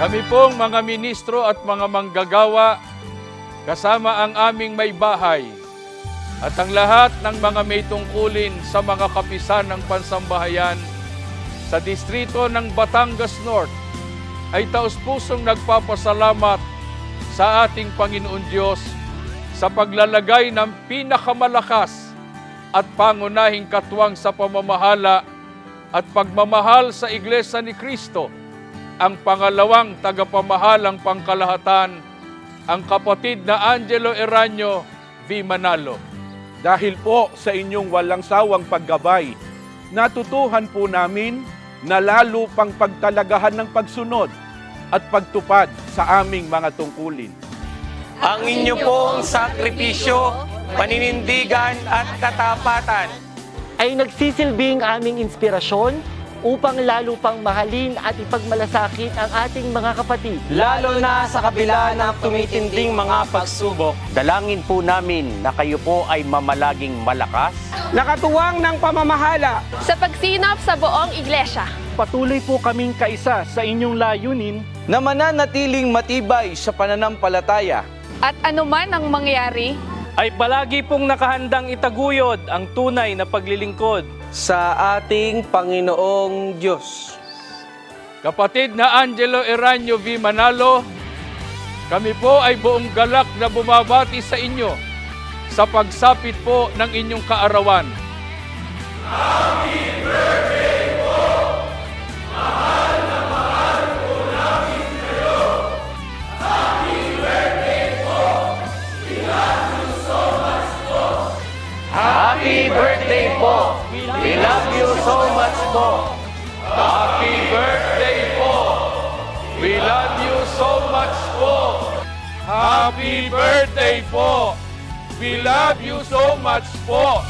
Kami pong mga ministro at mga manggagawa, kasama ang aming may bahay, at ang lahat ng mga may tungkulin sa mga kapisan ng pansambahayan sa distrito ng Batangas North, ay taus-pusong nagpapasalamat sa ating Panginoon Diyos sa paglalagay ng pinakamalakas at pangunahing katuwang sa pamamahala at pagmamahal sa Iglesia ni Cristo, ang pangalawang tagapamahalang pangkalahatan, ang kapatid na Angelo Eranio V. Manalo. Dahil po sa inyong walang sawang paggabay, natutuhan po namin na lalo pang pagtalagahan ng pagsunod at pagtupad sa aming mga tungkulin. Ang inyo pong sakripisyo, paninindigan at katapatan ay nagsisilbing aming inspirasyon upang lalo pang mahalin at ipagmalasakit ang ating mga kapatid. lalo na sa kabila ng tumitinding mga pagsubok. Dalangin po namin na kayo po ay mamalaging malakas, Nakatuwang ng pamamahala, sa pagsinop sa buong iglesia. Patuloy po kaming kaisa sa inyong layunin na mananatiling matibay sa pananampalataya. At anuman ang mangyari, ay palagi pong nakahandang itaguyod ang tunay na paglilingkod Sa ating Panginoong Diyos. Kapatid na Angelo Eranio V. Manalo, kami po ay buong galak na bumabati sa inyo sa pagsapit po ng inyong kaarawan. Happy birthday po! We love you so much po! Happy birthday po! We love you so much po! Happy birthday po! We love you so much po!